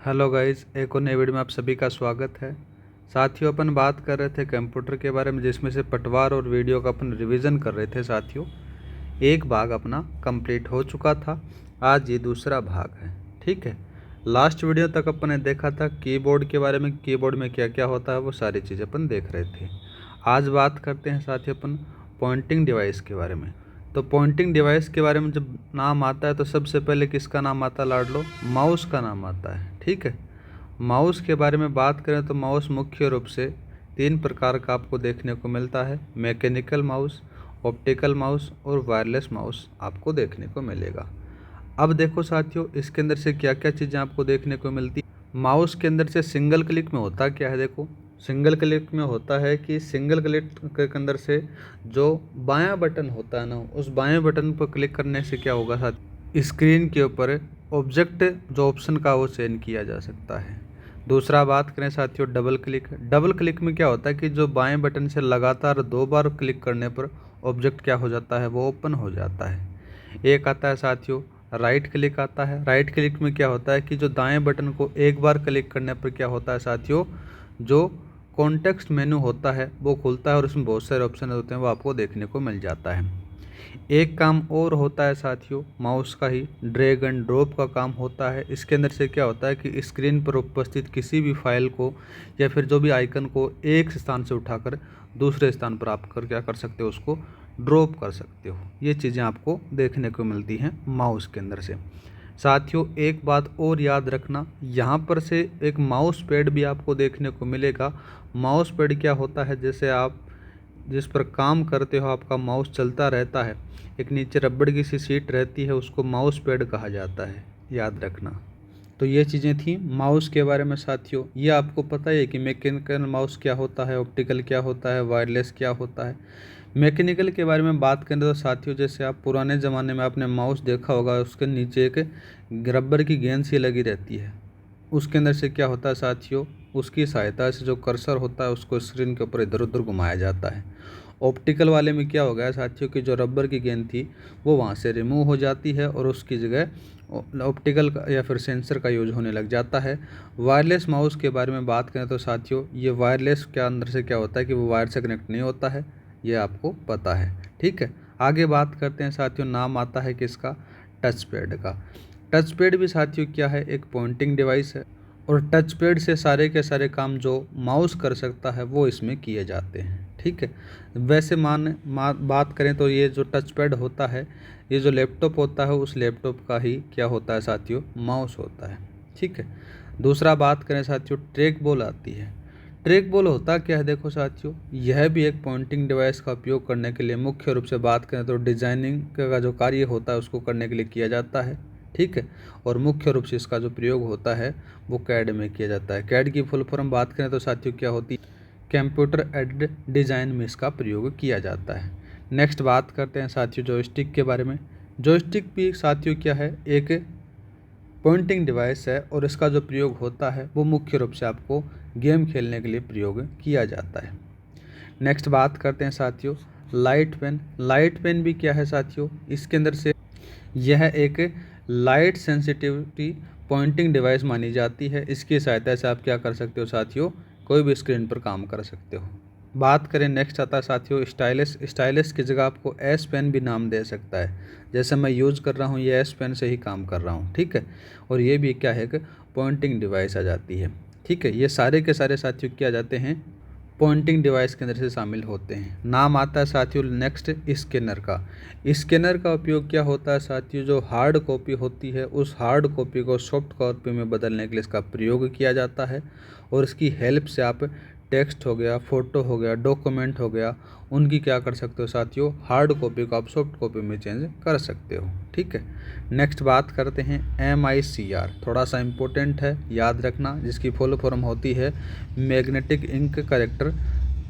Hello guys, एक और नए वीडियो में आप सभी का स्वागत है। साथियों, अपन बात कर रहे थे कंप्यूटर के बारे में, जिसमें से पटवार और वीडियो का अपन रिवीजन कर रहे थे। साथियों, एक भाग अपना कंप्लीट हो चुका था, आज ये दूसरा भाग है। ठीक है, लास्ट वीडियो तक अपन ने देखा था कीबोर्ड के बारे में, कीबोर्ड में क्या क्या होता है वो सारी चीज़ें अपन देख रहे थे। आज बात करते हैं साथियों अपन पॉइंटिंग डिवाइस के बारे में। तो पॉइंटिंग डिवाइस के बारे में जब नाम आता है तो सबसे पहले किसका नाम आता है लाडलो? माउस का नाम आता है। ठीक है, माउस के बारे में बात करें तो माउस मुख्य रूप से 3 प्रकार का आपको देखने को मिलता है। मैकेनिकल माउस, ऑप्टिकल माउस और वायरलेस माउस आपको देखने को मिलेगा। अब देखो साथियों, इसके अंदर से क्या क्या चीज़ें आपको देखने को मिलती। माउस के अंदर से सिंगल क्लिक में होता क्या है? देखो, सिंगल क्लिक में होता है कि सिंगल क्लिक के अंदर से जो बायां बटन होता है ना, उस बाएं बटन पर क्लिक करने से क्या होगा साथ, स्क्रीन के ऊपर ऑब्जेक्ट जो ऑप्शन का वो चयन किया जा सकता है। दूसरा बात करें साथियों डबल क्लिक। डबल क्लिक में क्या होता है कि जो बाएं बटन से लगातार 2 बार क्लिक करने पर ऑब्जेक्ट क्या हो जाता है, वो ओपन हो जाता है। एक आता है साथियों राइट क्लिक आता है। राइट क्लिक में क्या होता है कि जो दाएं बटन को एक बार क्लिक करने पर क्या होता है साथियों, जो कॉन्टेक्स्ट मेनू होता है वो खुलता है और उसमें बहुत सारे ऑप्शन होते हैं, वो आपको देखने को मिल जाता है। एक काम और होता है साथियों माउस का ही, ड्रैग एंड ड्रॉप का काम होता है। इसके अंदर से क्या होता है कि स्क्रीन पर उपस्थित किसी भी फाइल को या फिर जो भी आइकन को एक स्थान से उठाकर दूसरे स्थान पर आप क्या कर सकते हो, उसको ड्रॉप कर सकते हो। ये चीज़ें आपको देखने को मिलती हैं माउस के अंदर से। साथियों, एक बात और याद रखना, यहाँ पर से एक माउस पैड भी आपको देखने को मिलेगा। माउस पैड क्या होता है, जैसे आप जिस पर काम करते हो आपका माउस चलता रहता है, एक नीचे रबड़ की सी सीट रहती है, उसको माउस पैड कहा जाता है, याद रखना। तो ये चीज़ें थी माउस के बारे में साथियों। ये आपको पता है कि मैकेनिकल माउस क्या होता है, ऑप्टिकल क्या होता है, वायरलेस क्या होता है। मैकेनिकल के बारे में बात करें तो साथियों, जैसे आप पुराने ज़माने में आपने माउस देखा होगा, उसके नीचे एक रबर की गेंद सी लगी रहती है। उसके अंदर से क्या होता है साथियों, उसकी सहायता से जो कर्सर होता है उसको स्क्रीन के ऊपर इधर उधर घुमाया जाता है। ऑप्टिकल वाले में क्या हो गया साथियों कि जो रबर की गेंद थी वो वहाँ से रिमूव हो जाती है और उसकी जगह ऑप्टिकल का या फिर सेंसर का यूज होने लग जाता है। वायरलेस माउस के बारे में बात करें तो साथियों, ये वायरलेस के अंदर से क्या होता है कि वो वायर से कनेक्ट नहीं होता है, ये आपको पता है। ठीक है, आगे बात करते हैं साथियों, नाम आता है किसका? टच पैड का। टच पैड भी साथियों क्या है, एक पॉइंटिंग डिवाइस है और टच पैड से सारे के सारे काम जो माउस कर सकता है वो इसमें किए जाते हैं। ठीक है, वैसे बात करें तो ये जो टच पैड होता है, ये जो लैपटॉप होता है उस लैपटॉप का ही क्या होता है साथियों, माउस होता है। ठीक है, दूसरा बात करें साथियों ट्रैक बॉल आती है। ट्रैक बॉल होता क्या है? देखो साथियों, यह भी एक पॉइंटिंग डिवाइस का उपयोग करने के लिए, मुख्य रूप से बात करें तो डिजाइनिंग का जो कार्य होता है उसको करने के लिए किया जाता है। ठीक है, और मुख्य रूप से इसका जो प्रयोग होता है वो कैड में किया जाता है। कैड की फुल फॉर्म बात करें तो साथियों क्या होती है, कंप्यूटर एडेड डिज़ाइन में इसका प्रयोग किया जाता है। नेक्स्ट बात करते हैं साथियों जॉयस्टिक के बारे में। जॉयस्टिक भी साथियों क्या है, एक पॉइंटिंग डिवाइस है और इसका जो प्रयोग होता है वो मुख्य रूप से आपको गेम खेलने के लिए प्रयोग किया जाता है। नेक्स्ट बात करते हैं साथियों लाइट पेन। लाइट पेन भी क्या है साथियों, इसके अंदर से यह एक लाइट सेंसिटिविटी पॉइंटिंग डिवाइस मानी जाती है। इसकी सहायता से आप क्या कर सकते हो साथियों, कोई भी स्क्रीन पर काम कर सकते हो। बात करें नेक्स्ट आता है साथियों स्टाइलिस। स्टाइलिस की जगह आपको एस पेन भी नाम दे सकता है, जैसे मैं यूज़ कर रहा हूँ ये एस पेन से ही काम कर रहा हूँ। ठीक है, और ये भी क्या है कि पॉइंटिंग डिवाइस आ जाती है। ठीक है, ये सारे के सारे साथियों क्या जाते हैं, पॉइंटिंग डिवाइस के अंदर से शामिल होते हैं। नाम आता है साथियों नेक्स्ट स्कैनर का। स्कैनर का उपयोग क्या होता है साथियों, जो हार्ड कॉपी होती है उस हार्ड कॉपी को सॉफ्ट कॉपी में बदलने के लिए इसका प्रयोग किया जाता है और इसकी हेल्प से आप टेक्स्ट हो गया, फोटो हो गया, डॉक्यूमेंट हो गया, उनकी क्या कर सकते हो साथियों, हार्ड कॉपी को आप सॉफ्ट कॉपी में चेंज कर सकते हो। ठीक है, नेक्स्ट बात करते हैं MICR। थोड़ा सा इम्पोर्टेंट है, याद रखना, जिसकी फुल फॉर्म होती है मैग्नेटिक इंक कैरेक्टर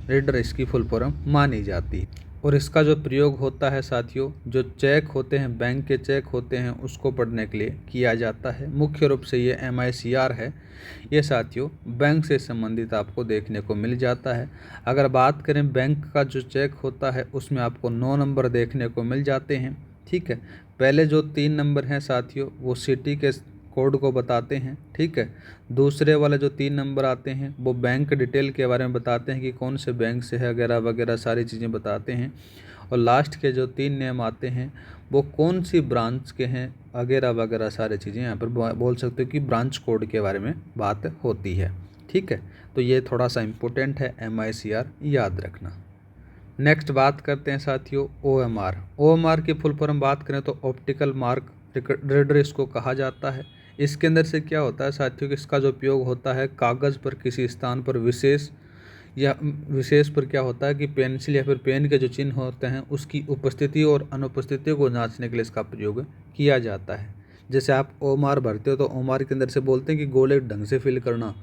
रीडर, इसकी फुल फॉर्म मानी जाती है। और इसका जो प्रयोग होता है साथियों, जो चेक होते हैं, बैंक के चेक होते हैं, उसको पढ़ने के लिए किया जाता है। मुख्य रूप से ये MICR है, ये साथियों बैंक से संबंधित आपको देखने को मिल जाता है। अगर बात करें बैंक का जो चेक होता है उसमें आपको 9 नंबर देखने को मिल जाते हैं। ठीक है, पहले जो 3 नंबर हैं साथियों वो सिटी के कोड को बताते हैं, ठीक है। दूसरे वाले जो 3 नंबर आते हैं वो बैंक डिटेल के बारे में बताते हैं कि कौन से बैंक से है वगैरह वगैरह सारी चीज़ें बताते हैं। और लास्ट के जो 3 नेम आते हैं वो कौन सी ब्रांच के हैं वगैरह वगैरह सारी चीज़ें यहाँ पर बोल सकते हो कि ब्रांच कोड के बारे में बात होती है, ठीक है। तो ये थोड़ा सा इम्पोर्टेंट है, MICR याद रखना। नेक्स्ट बात करते हैं साथियों OMR। OMR की फुल फॉर्म बात करें तो ऑप्टिकल मार्क रीडर इसको कहा जाता है। इसके अंदर से क्या होता है साथियों कि इसका जो उपयोग होता है कागज़ पर किसी स्थान पर विशेष पर क्या होता है कि पेंसिल या फिर पेन के जो चिन्ह होते हैं उसकी उपस्थिति और अनुपस्थिति को जांचने के लिए इसका प्रयोग किया जाता है। जैसे आप OMR भरते हो तो OMR के अंदर से बोलते हैं कि गोले ढंग से फिल करना,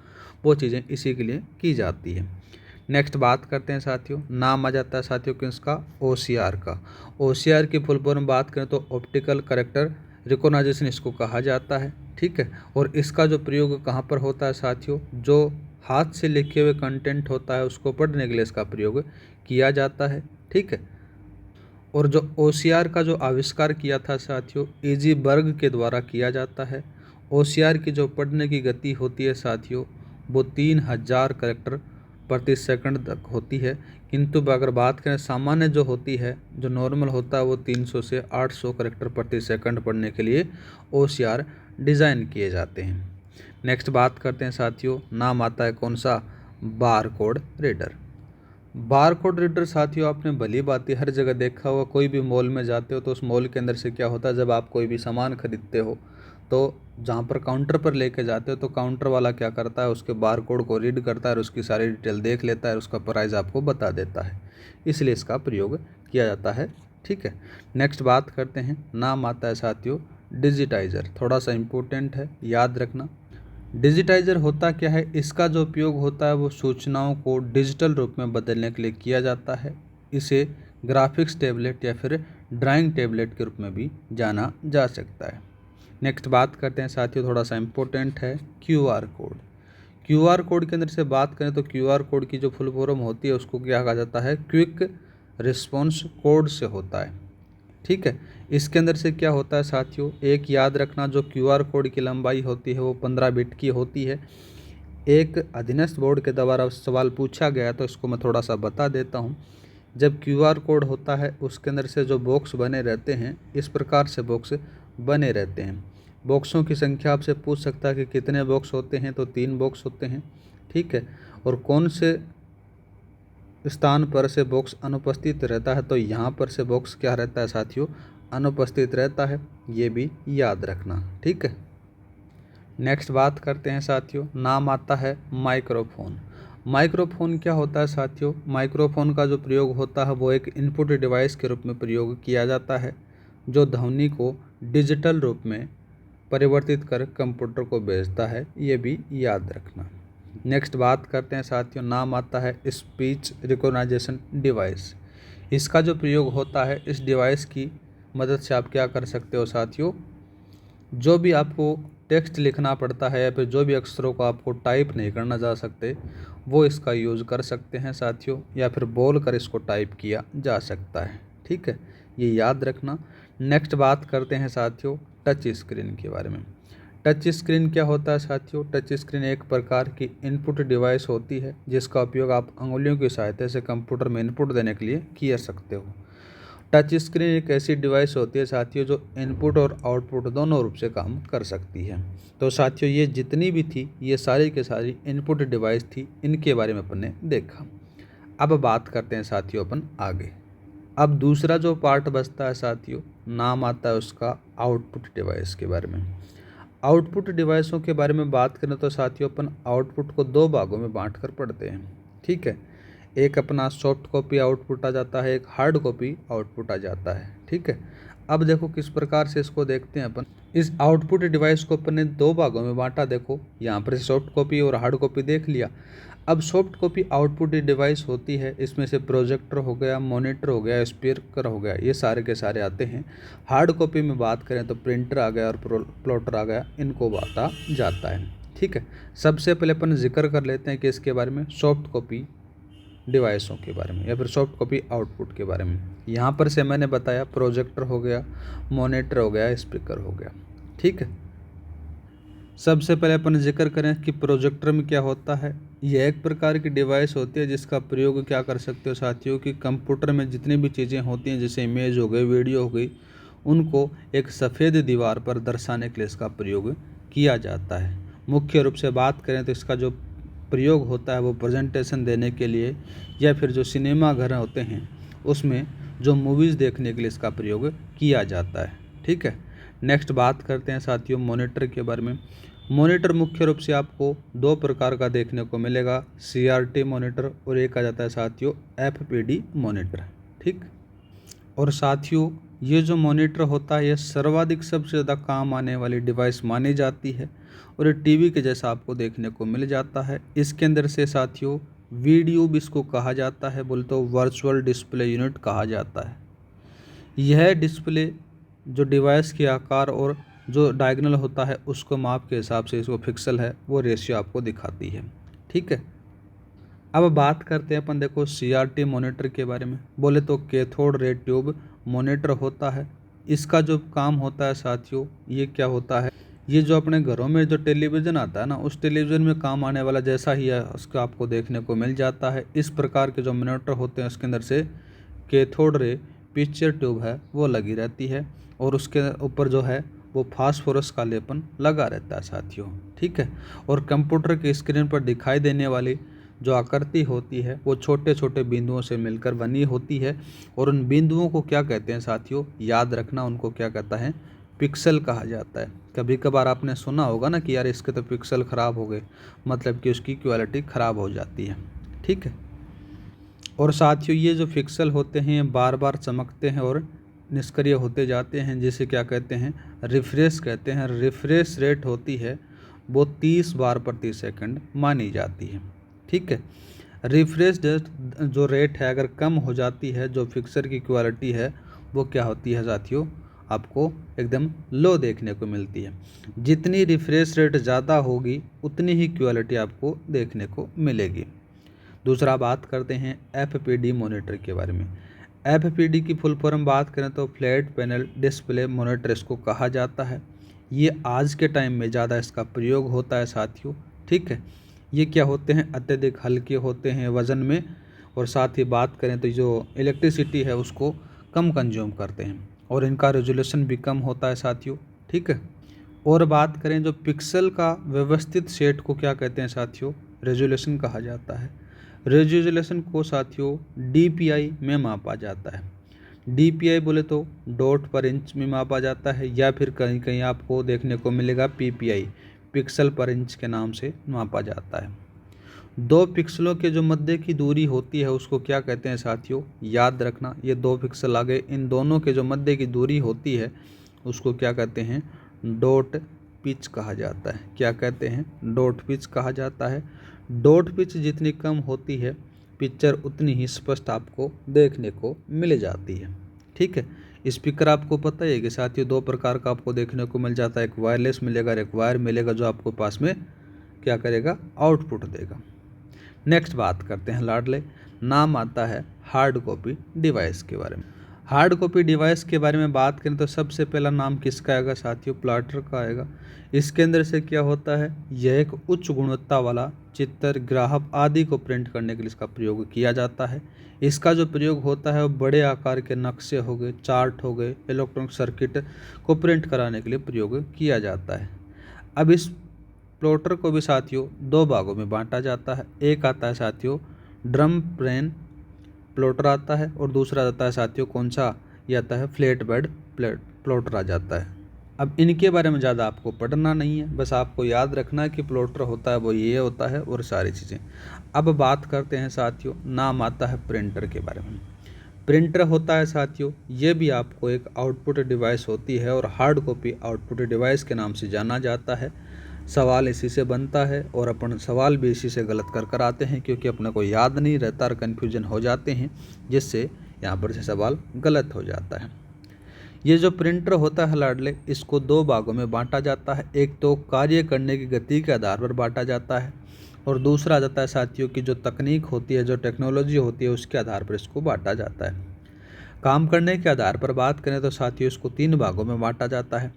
वो चीज़ें इसी के लिए की जाती है। नेक्स्ट बात करते हैं साथियों, नाम आ जाता है साथियों कि इसका OCR का। OCR की फुल फॉर्म बात करें तो ऑप्टिकल कैरेक्टर रिकॉग्निशन इसको कहा जाता है, ठीक है। और इसका जो प्रयोग कहाँ पर होता है साथियों, जो हाथ से लिखे हुए कंटेंट होता है उसको पढ़ने के लिए इसका प्रयोग किया जाता है, ठीक है। और जो OCR का जो आविष्कार किया था साथियों EG बर्ग के द्वारा किया जाता है। OCR की जो पढ़ने की गति होती है साथियों वो 3000 कैरेक्टर प्रति सेकंड तक होती है, किंतु अगर बात करें सामान्य जो होती है, जो नॉर्मल होता है वो 300 से 800 कैरेक्टर प्रति सेकंड पढ़ने के लिए OCR डिज़ाइन किए जाते हैं। नेक्स्ट बात करते हैं साथियों, नाम आता है कौन सा, bar code reader. Bar code reader साथियों आपने भली भांति हर जगह देखा होगा, कोई भी मॉल में जाते हो तो उस मॉल के अंदर से क्या होता है, जब आप कोई भी सामान खरीदते हो तो जहाँ पर काउंटर पर लेके जाते हो तो काउंटर वाला क्या करता है, उसके बार कोड को रीड करता है और उसकी सारी डिटेल देख लेता है और उसका प्राइस आपको बता देता है, इसलिए इसका प्रयोग किया जाता है, ठीक है। नेक्स्ट बात करते हैं, नाम आता है साथियों डिजिटाइज़र। थोड़ा सा इम्पोर्टेंट है, याद रखना। डिजिटाइज़र होता क्या है, इसका जो उपयोग होता है वो सूचनाओं को डिजिटल रूप में बदलने के लिए किया जाता है। इसे ग्राफिक्स टैबलेट या फिर ड्राइंग टैबलेट के रूप में भी जाना जा सकता है। नेक्स्ट बात करते हैं साथियों, थोड़ा सा इम्पोर्टेंट है QR कोड। QR कोड के अंदर से बात करें तो QR कोड की जो फुल फॉर्म होती है उसको क्या कहा जाता है, क्विक रिस्पॉन्स कोड से होता है, ठीक है। इसके अंदर से क्या होता है साथियों, एक याद रखना, जो QR कोड की लंबाई होती है वो 15 बिट की होती है। एक अधीनस्थ बोर्ड के द्वारा सवाल पूछा गया तो इसको मैं थोड़ा सा बता देता हूँ। जब QR कोड होता है उसके अंदर से जो बॉक्स बने रहते हैं, इस प्रकार से बॉक्स बने रहते हैं। बॉक्सों की संख्या आपसे पूछ सकता है कि कितने बॉक्स होते हैं, तो 3 बॉक्स होते हैं, ठीक है। और कौन से स्थान पर से बॉक्स अनुपस्थित रहता है, तो यहाँ पर से बॉक्स क्या रहता है साथियों, अनुपस्थित रहता है, ये भी याद रखना, ठीक है। नेक्स्ट बात करते हैं साथियों, नाम आता है माइक्रोफोन। माइक्रोफोन क्या होता है साथियों, माइक्रोफोन का जो प्रयोग होता है वो एक इनपुट डिवाइस के रूप में प्रयोग किया जाता है, जो ध्वनि को डिजिटल रूप में परिवर्तित कर कंप्यूटर को भेजता है, ये भी याद रखना। नेक्स्ट बात करते हैं साथियों, नाम आता है स्पीच रिकॉग्निशन डिवाइस। इसका जो प्रयोग होता है, इस डिवाइस की मदद से आप क्या कर सकते हो साथियों, जो भी आपको टेक्स्ट लिखना पड़ता है या फिर जो भी अक्षरों को आपको टाइप नहीं करना जा सकते वो इसका यूज़ कर सकते हैं साथियों, या फिर बोल कर इसको टाइप किया जा सकता है, ठीक है, ये याद रखना। नेक्स्ट बात करते हैं साथियों टच स्क्रीन के बारे में। टच स्क्रीन क्या होता है साथियों, टच स्क्रीन एक प्रकार की इनपुट डिवाइस होती है जिसका उपयोग आप अंगुलियों की सहायता से कंप्यूटर में इनपुट देने के लिए किया सकते हो। टच स्क्रीन एक ऐसी डिवाइस होती है साथियों जो इनपुट और आउटपुट दोनों रूप से काम कर सकती है। तो साथियों ये जितनी भी थी ये सारी के सारी इनपुट डिवाइस थी, इनके बारे में अपन ने देखा। अब बात करते हैं साथियों अपन आगे। अब दूसरा जो पार्ट बचता है साथियों, नाम आता है उसका आउटपुट डिवाइस के बारे में। आउटपुट डिवाइसों के बारे में बात करें तो साथियों अपन आउटपुट को 2 भागों में बांट कर पढ़ते हैं, ठीक है। एक अपना सॉफ्ट कॉपी आउटपुट आ जाता है, एक हार्ड कॉपी आउटपुट आ जाता है, ठीक है। अब देखो किस प्रकार से इसको देखते हैं अपन। इस आउटपुट डिवाइस को अपन ने 2 भागों में बांटा, देखो यहाँ पर सॉफ्ट कॉपी और हार्ड कॉपी देख लिया। अब सॉफ्ट कॉपी आउटपुट डिवाइस होती है, इसमें से प्रोजेक्टर हो गया, मॉनिटर हो गया, स्पीकर हो गया, ये सारे के सारे आते हैं। हार्ड कॉपी में बात करें तो प्रिंटर आ गया और प्लॉटर आ गया, इनको बांटा जाता है, ठीक है। सबसे पहले अपन जिक्र कर लेते हैं कि इसके बारे में सॉफ्ट कॉपी डिवाइसों के बारे में या फिर सॉफ्ट कॉपी आउटपुट के बारे में। यहाँ पर से मैंने बताया प्रोजेक्टर हो गया, मॉनिटर हो गया, स्पीकर हो गया, ठीक है। सबसे पहले अपन जिक्र करें कि प्रोजेक्टर में क्या होता है। यह एक प्रकार की डिवाइस होती है जिसका प्रयोग क्या कर सकते हो साथियों कि कंप्यूटर में जितनी भी चीज़ें होती हैं जैसे इमेज हो गई, वीडियो हो गई, उनको एक सफ़ेद दीवार पर दर्शाने के लिए इसका प्रयोग किया जाता है। मुख्य रूप से बात करें तो इसका जो प्रयोग होता है वो प्रेजेंटेशन देने के लिए या फिर जो सिनेमा घर होते हैं उसमें जो मूवीज़ देखने के लिए इसका प्रयोग किया जाता है। ठीक है, नेक्स्ट बात करते हैं साथियों मॉनिटर के बारे में। मॉनिटर मुख्य रूप से आपको दो प्रकार का देखने को मिलेगा, CRT मॉनिटर और एक आ जाता है साथियों FPD मॉनिटर। ठीक, और साथियों ये जो मॉनिटर होता है ये सर्वाधिक सबसे ज़्यादा काम आने वाली डिवाइस मानी जाती है और ये टीवी के जैसा आपको देखने को मिल जाता है। इसके अंदर से साथियों वीडियो भी इसको कहा जाता है, बोले तो वर्चुअल डिस्प्ले यूनिट कहा जाता है। यह डिस्प्ले जो डिवाइस के आकार और जो डायगोनल होता है उसको माप के हिसाब से इसको पिक्सल है वो रेशियो आपको दिखाती है। ठीक है, अब बात करते हैं अपन देखो CRT मॉनिटर के बारे में। बोले तो कैथोड रे ट्यूब मॉनिटर होता है। इसका जो काम होता है साथियों ये क्या होता है, ये जो अपने घरों में जो टेलीविज़न आता है ना उस टेलीविज़न में काम आने वाला जैसा ही है उसका आपको देखने को मिल जाता है। इस प्रकार के जो मॉनिटर होते हैं उसके अंदर से कैथोड रे पिक्चर ट्यूब है वो लगी रहती है और उसके ऊपर जो है वो फास्फोरस का लेपन लगा रहता है साथियों। ठीक है, और कंप्यूटर की स्क्रीन पर दिखाई देने वाली जो आकृति होती है वो छोटे छोटे बिंदुओं से मिलकर बनी होती है और उन बिंदुओं को क्या कहते हैं साथियों, याद रखना, उनको क्या कहता है, पिक्सल कहा जाता है। कभी कभार आपने सुना होगा ना कि यार इसके तो पिक्सल ख़राब हो गए, मतलब कि उसकी क्वालिटी ख़राब हो जाती है। ठीक है, और साथियों ये जो पिक्सल होते हैं बार बार चमकते हैं और निष्क्रिय होते जाते हैं, जिसे क्या कहते हैं, रिफ्रेश कहते हैं। रिफ्रेश रेट होती है वो 30 बार प्रति सेकंड मानी जाती है। ठीक है, रिफ्रेश जो रेट है अगर कम हो जाती है, जो पिक्चर की क्वालिटी है वो क्या होती है साथियों, आपको एकदम लो देखने को मिलती है। जितनी रिफ्रेश रेट ज़्यादा होगी उतनी ही क्वालिटी आपको देखने को मिलेगी। दूसरा बात करते हैं FPD मॉनिटर के बारे में। FPD की फुल फॉर्म बात करें तो फ्लैट पैनल डिस्प्ले मॉनिटर इसको कहा जाता है। ये आज के टाइम में ज़्यादा इसका प्रयोग होता है साथियों। ठीक है, ये क्या होते हैं, अत्यधिक हल्के होते हैं वज़न में और साथ ही बात करें तो जो इलेक्ट्रिसिटी है उसको कम कंज्यूम करते हैं और इनका रेजोल्यूशन भी कम होता है साथियों। ठीक है, और बात करें जो पिक्सल का व्यवस्थित सेट को क्या कहते हैं साथियों, रेजोल्यूशन कहा जाता है। रेजोल्यूशन को साथियों DPI में मापा जाता है। DPI बोले तो डॉट पर इंच में मापा जाता है या फिर कहीं कहीं आपको देखने को मिलेगा PPI, पिक्सल पर इंच के नाम से मापा जाता है। दो पिक्सलों के जो मध्य की दूरी होती है उसको क्या कहते हैं साथियों, याद रखना, ये दो पिक्सल आ गए, इन दोनों के जो मध्य की दूरी होती है उसको क्या कहते हैं, डॉट पिच कहा जाता है। क्या कहते हैं, डॉट पिच कहा जाता है। डॉट पिच जितनी कम होती है पिक्चर उतनी ही स्पष्ट आपको देखने को मिल जाती है। ठीक है, स्पीकर आपको पता है कि साथियों दो प्रकार का आपको देखने को मिल जाता है, एक वायरलेस मिलेगा और एक वायर मिलेगा जो आपको पास में क्या करेगा, आउटपुट देगा। नेक्स्ट बात करते हैं लाडले, नाम आता है हार्ड कॉपी डिवाइस के बारे में। हार्ड कॉपी डिवाइस के बारे में बात करें तो सबसे पहला नाम किसका आएगा साथियों, प्लॉटर का आएगा। इसके अंदर से क्या होता है, यह एक उच्च गुणवत्ता वाला चित्र, ग्राफ आदि को प्रिंट करने के लिए इसका प्रयोग किया जाता है। इसका जो प्रयोग होता है वो बड़े आकार के नक्शे हो गए, चार्ट हो गए, इलेक्ट्रॉनिक सर्किट को प्रिंट कराने के लिए प्रयोग किया जाता है। अब इस प्लॉटर को भी साथियों दो भागों में बांटा जाता है। एक आता है साथियों ड्रम ब्रेन प्लॉटर आता है और दूसरा आता है साथियों कौन सा, ये आता है फ्लैट बेड प्लॉटर आ जाता है। अब इनके बारे में ज़्यादा आपको पढ़ना नहीं है, बस आपको याद रखना है कि प्लॉटर होता है वो ये होता है और सारी चीज़ें। अब बात करते हैं साथियों, नाम आता है प्रिंटर के बारे में। प्रिंटर होता है साथियों ये भी आपको एक आउटपुट डिवाइस होती है और हार्ड कॉपी आउटपुट डिवाइस के नाम से जाना जाता है। सवाल इसी से बनता है और अपन सवाल भी इसी से गलत कर आते हैं क्योंकि अपने को याद नहीं रहता और कन्फ्यूजन हो जाते हैं, जिससे यहाँ पर से सवाल गलत हो जाता है। ये जो प्रिंटर होता है लाडले, इसको दो भागों में बांटा जाता है। एक तो कार्य करने की गति के आधार पर बांटा जाता है और दूसरा जाता है साथियों की जो तकनीक होती है, जो टेक्नोलॉजी होती है उसके आधार पर इसको बांटा जाता है। काम करने के आधार पर बात करें तो साथियों इसको तीन भागों में बांटा जाता है।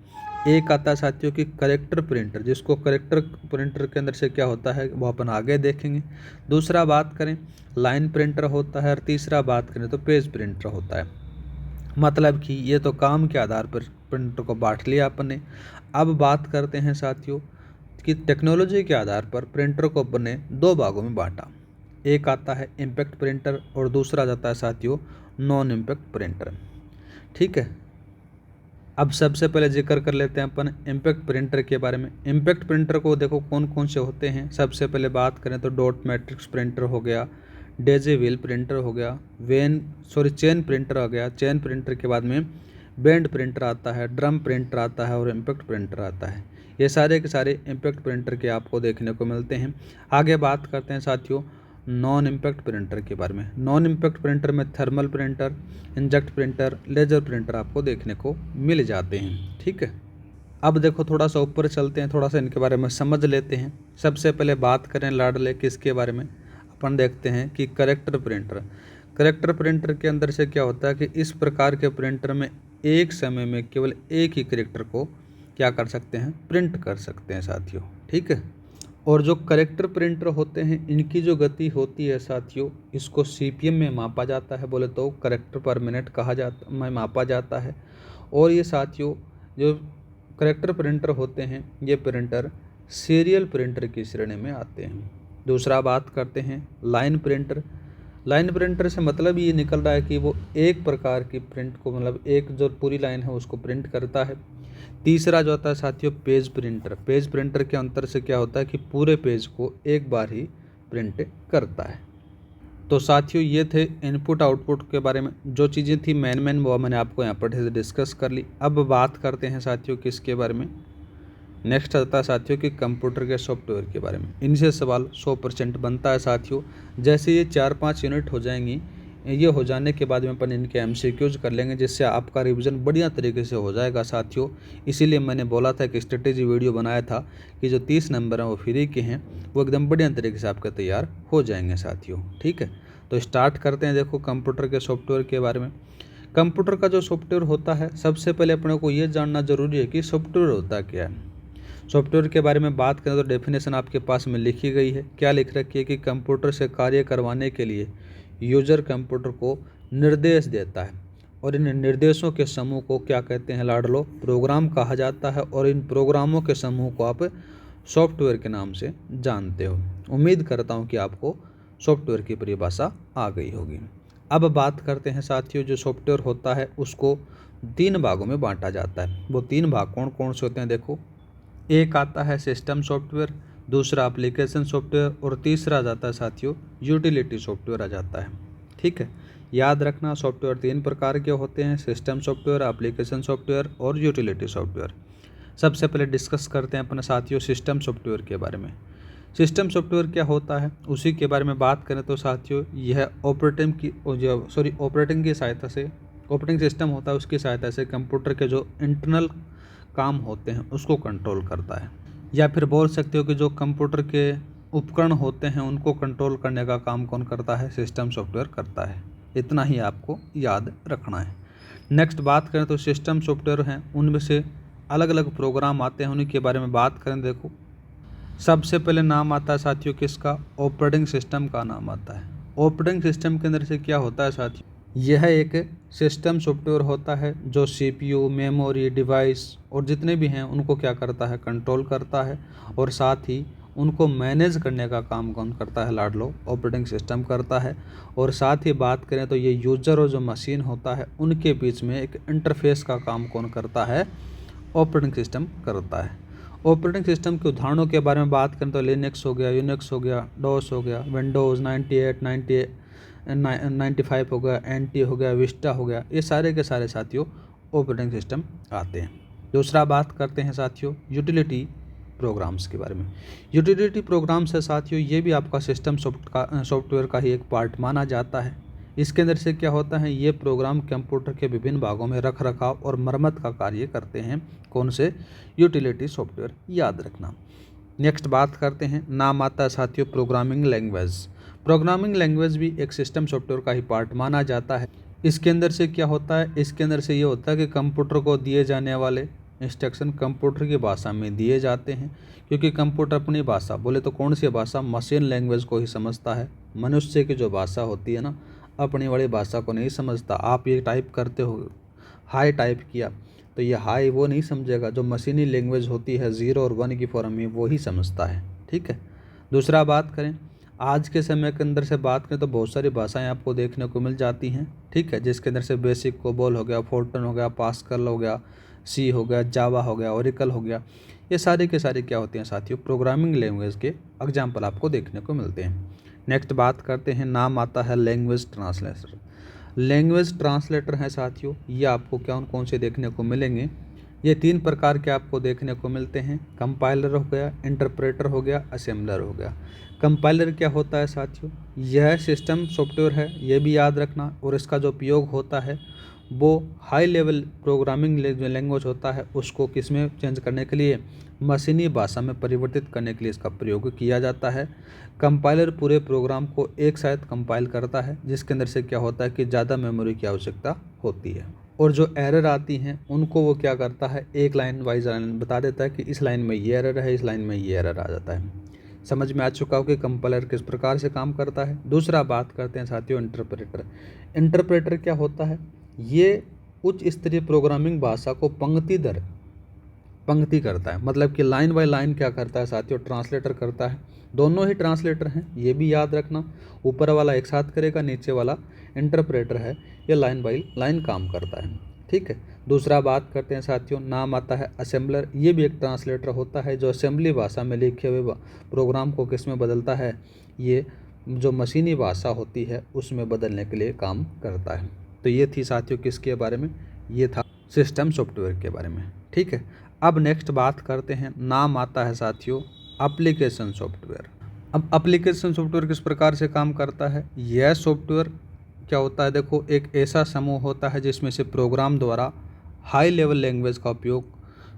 एक आता है साथियों कि करेक्टर प्रिंटर, जिसको करेक्टर प्रिंटर के अंदर से क्या होता है वो अपन आगे देखेंगे। दूसरा बात करें लाइन प्रिंटर होता है, और तीसरा बात करें तो पेज प्रिंटर होता है। मतलब कि ये तो काम के आधार पर प्रिंटर को बांट लिया अपन ने। अब बात करते हैं साथियों कि टेक्नोलॉजी के आधार पर प्रिंटर को अपन ने दो भागों में बांटा। एक आता है इम्पैक्ट प्रिंटर और दूसरा जाता है साथियों नॉन इम्पैक्ट प्रिंटर। ठीक है, अब सबसे पहले जिक्र कर लेते हैं अपन इम्पैक्ट प्रिंटर के बारे में। इम्पैक्ट प्रिंटर को देखो कौन कौन से होते हैं। सबसे पहले बात करें तो डॉट मैट्रिक्स प्रिंटर हो गया, डेजी व्हील प्रिंटर हो गया, चेन प्रिंटर हो गया। चेन प्रिंटर के बाद में बैंड प्रिंटर आता है, ड्रम प्रिंटर आता है और इम्पैक्ट प्रिंटर आता है। ये सारे के सारे इम्पैक्ट प्रिंटर के आपको देखने को मिलते हैं। आगे बात करते हैं साथियों नॉन इम्पैक्ट प्रिंटर के बारे में। नॉन इम्पैक्ट प्रिंटर में thermal printer, inkjet printer, laser printer आपको देखने को मिल जाते हैं। ठीक है, अब देखो थोड़ा सा ऊपर चलते हैं, थोड़ा सा इनके बारे में समझ लेते हैं। सबसे पहले बात करें लाडले किसके बारे में, अपन देखते हैं कि करेक्टर प्रिंटर। करेक्टर प्रिंटर के अंदर से क्या होता है कि इस प्रकार के प्रिंटर में एक समय में केवल एक ही करेक्टर को क्या कर सकते हैं, प्रिंट कर सकते हैं साथियों। ठीक है, और जो करेक्टर प्रिंटर होते हैं इनकी जो गति होती है साथियों, इसको सीपीएम में मापा जाता है, बोले तो करेक्टर पर मिनट कहा जाता में मापा जाता है। और ये साथियों जो करेक्टर प्रिंटर होते हैं ये प्रिंटर सीरियल प्रिंटर की श्रेणी में आते हैं। दूसरा बात करते हैं लाइन प्रिंटर। लाइन प्रिंटर से मतलब ये निकल रहा है कि वो एक प्रकार की प्रिंट को, मतलब एक जो पूरी लाइन है उसको प्रिंट करता है। तीसरा जो होता है साथियों पेज प्रिंटर। पेज प्रिंटर के अंतर से क्या होता है कि पूरे पेज को एक बार ही प्रिंट करता है। तो साथियों ये थे इनपुट आउटपुट के बारे में जो चीज़ें थी मेन वो मैंने आपको यहाँ पर डिस्कस कर ली। अब बात करते हैं साथियों किसके बारे में, नेक्स्ट आता है साथियों कि कंप्यूटर के सॉफ्टवेयर के बारे में। इनसे सवाल 100% बनता है साथियों। जैसे ये 4-5 यूनिट हो जाएंगी, ये हो जाने के बाद में अपन इनके एमसीक्यूज कर लेंगे, जिससे आपका रिवीजन बढ़िया तरीके से हो जाएगा साथियों। इसीलिए मैंने बोला था कि स्ट्रेटेजी वीडियो बनाया था कि जो 30 नंबर हैं वो फ्री के हैं, वो एकदम बढ़िया तरीके से आपके तैयार हो जाएंगे साथियों। ठीक है, तो स्टार्ट करते हैं। देखो कंप्यूटर के सॉफ्टवेयर के बारे में। कंप्यूटर का जो सॉफ्टवेयर होता है सबसे पहले अपने को ये जानना जरूरी है कि सॉफ्टवेयर होता क्या है। सॉफ्टवेयर के बारे में बात करें तो डेफिनेशन आपके पास में लिखी गई है। क्या लिख रखी है कि कंप्यूटर से कार्य करवाने के लिए यूजर कंप्यूटर को निर्देश देता है, और इन निर्देशों के समूह को क्या कहते हैं लाडलो, प्रोग्राम कहा जाता है। और इन प्रोग्रामों के समूह को आप सॉफ्टवेयर के नाम से जानते हो। उम्मीद करता हूँ कि आपको सॉफ्टवेयर की परिभाषा आ गई होगी। अब बात करते हैं साथियों जो सॉफ्टवेयर होता है उसको 3 भागों में बांटा जाता है। वो 3 भाग कौन कौन से होते हैं देखो, एक आता है सिस्टम सॉफ्टवेयर, दूसरा एप्लीकेशन सॉफ्टवेयर और तीसरा जाता है साथियों यूटिलिटी सॉफ्टवेयर आ जाता है। ठीक है, याद रखना सॉफ्टवेयर 3 प्रकार के होते हैं, सिस्टम सॉफ्टवेयर, एप्लीकेशन सॉफ्टवेयर और यूटिलिटी सॉफ्टवेयर। सबसे पहले डिस्कस करते हैं अपने साथियों सिस्टम सॉफ्टवेयर के बारे में। सिस्टम सॉफ्टवेयर क्या होता है उसी के बारे में बात करें तो साथियों यह ऑपरेटिंग की सहायता से, ऑपरेटिंग सिस्टम होता है उसकी सहायता से कंप्यूटर के जो इंटरनल काम होते हैं उसको कंट्रोल करता है, या फिर बोल सकते हो कि जो कंप्यूटर के उपकरण होते हैं उनको कंट्रोल करने का काम कौन करता है, सिस्टम सॉफ्टवेयर करता है। इतना ही आपको याद रखना है। नेक्स्ट बात करें तो सिस्टम सॉफ्टवेयर हैं उनमें से अलग अलग प्रोग्राम आते हैं, उन्हीं के बारे में बात करें। देखो सबसे पहले नाम आता है साथियों किसका, ऑपरेटिंग सिस्टम का नाम आता है। ऑपरेटिंग सिस्टम के अंदर से क्या होता है साथियों, यह एक सिस्टम सॉफ्टवेयर होता है जो सीपीयू, मेमोरी, डिवाइस और जितने भी हैं उनको क्या करता है, कंट्रोल करता है, और साथ ही उनको मैनेज करने का काम कौन करता है लाडलो, ऑपरेटिंग सिस्टम करता है। और साथ ही बात करें तो ये यूजर और जो मशीन होता है उनके बीच में एक इंटरफेस का काम कौन करता है, ऑपरेटिंग सिस्टम करता है। ऑपरेटिंग सिस्टम के उदाहरणों के बारे में बात करें तो लिनक्स हो गया, यूनिक्स हो गया, डॉस हो गया, विंडोज़ 98, 95 हो गया, एनटी हो गया, विस्टा हो गया, ये सारे के सारे साथियों ऑपरेटिंग सिस्टम आते हैं। दूसरा बात करते हैं साथियों यूटिलिटी प्रोग्राम्स के बारे में। यूटिलिटी प्रोग्राम्स है साथियों ये भी आपका सिस्टम सॉफ्टवेयर का ही एक पार्ट माना जाता है। इसके अंदर से क्या होता है, ये प्रोग्राम कंप्यूटर के विभिन्न भागों में रख रखाव और मरम्मत का कार्य करते हैं। कौन से, यूटिलिटी सॉफ्टवेयर, याद रखना। नेक्स्ट बात करते हैं, नाम आता है साथियों प्रोग्रामिंग लैंग्वेज। प्रोग्रामिंग लैंग्वेज भी एक सिस्टम सॉफ्टवेयर का ही पार्ट माना जाता है। इसके अंदर से क्या होता है, इसके अंदर से ये होता है कि कंप्यूटर को दिए जाने वाले इंस्ट्रक्शन कंप्यूटर की भाषा में दिए जाते हैं, क्योंकि कंप्यूटर अपनी भाषा बोले तो कौन सी भाषा, मशीन लैंग्वेज को ही समझता है। मनुष्य की जो भाषा होती है ना, अपनी वाली भाषा को नहीं समझता। आप ये टाइप करते हो, हाई टाइप किया, तो ये हाई वो नहीं समझेगा। जो मशीनी लैंग्वेज होती है 0 और 1 की फॉर्म में, वो ही समझता है। ठीक है। दूसरा बात करें, आज के समय के अंदर से बात करें तो बहुत सारी भाषाएं आपको देखने को मिल जाती हैं। ठीक है, जिसके अंदर से बेसिक कोबोल हो गया, फोर्टन हो गया, पास्कल हो गया, सी हो गया, जावा हो गया, ओरेकल हो गया। ये सारे के सारे क्या होते हैं साथियों, प्रोग्रामिंग लैंग्वेज के एग्जाम्पल आपको देखने को मिलते हैं। नेक्स्ट बात करते हैं, नाम आता है लैंग्वेज ट्रांसलेटर। लैंग्वेज ट्रांसलेटर हैं साथियों, ये आपको कौन कौन से देखने को मिलेंगे, ये 3 प्रकार के आपको देखने को मिलते हैं। कंपाइलर हो गया, इंटरप्रेटर हो गया, असेंबलर हो गया। कंपाइलर क्या होता है साथियों, यह सिस्टम सॉफ्टवेयर है, ये भी याद रखना। और इसका जो उपयोग होता है वो हाई लेवल प्रोग्रामिंग जो लैंग्वेज होता है उसको किस में चेंज करने के लिए, मशीनी भाषा में परिवर्तित करने के लिए इसका प्रयोग किया जाता है। कंपाइलर पूरे प्रोग्राम को एक साथ कंपाइल करता है, जिसके अंदर से क्या होता है कि ज़्यादा मेमोरी की आवश्यकता होती है। और जो एरर आती हैं उनको वो क्या करता है, एक लाइन वाइज बता देता है कि इस लाइन में ये एरर है, इस लाइन में ये एरर आ जाता है। समझ में आ चुका हो कि कंपाइलर किस प्रकार से काम करता है। दूसरा बात करते हैं साथियों इंटरप्रेटर। इंटरप्रेटर क्या होता है, ये उच्च स्तरीय प्रोग्रामिंग भाषा को पंक्ति दर पंक्ति करता है, मतलब कि लाइन बाय लाइन क्या करता है साथियों, ट्रांसलेटर करता है। दोनों ही ट्रांसलेटर हैं, ये भी याद रखना। ऊपर वाला एक साथ करेगा, नीचे वाला इंटरप्रेटर है, ये लाइन बाय लाइन काम करता है। ठीक है। दूसरा बात करते हैं साथियों, नाम आता है असेंबलर। ये भी एक ट्रांसलेटर होता है, जो असेंबली भाषा में लिखे हुए प्रोग्राम को किस में बदलता है, ये जो मशीनी भाषा होती है उसमें बदलने के लिए काम करता है। तो ये थी साथियों किसके बारे में, ये था सिस्टम सॉफ्टवेयर के बारे में। ठीक है। अब नेक्स्ट बात करते हैं, नाम आता है साथियों एप्लीकेशन सॉफ्टवेयर। अब एप्लीकेशन सॉफ्टवेयर किस प्रकार से काम करता है, यह सॉफ्टवेयर क्या होता है, देखो एक ऐसा समूह होता है जिसमें से प्रोग्राम द्वारा हाई लेवल लैंग्वेज का उपयोग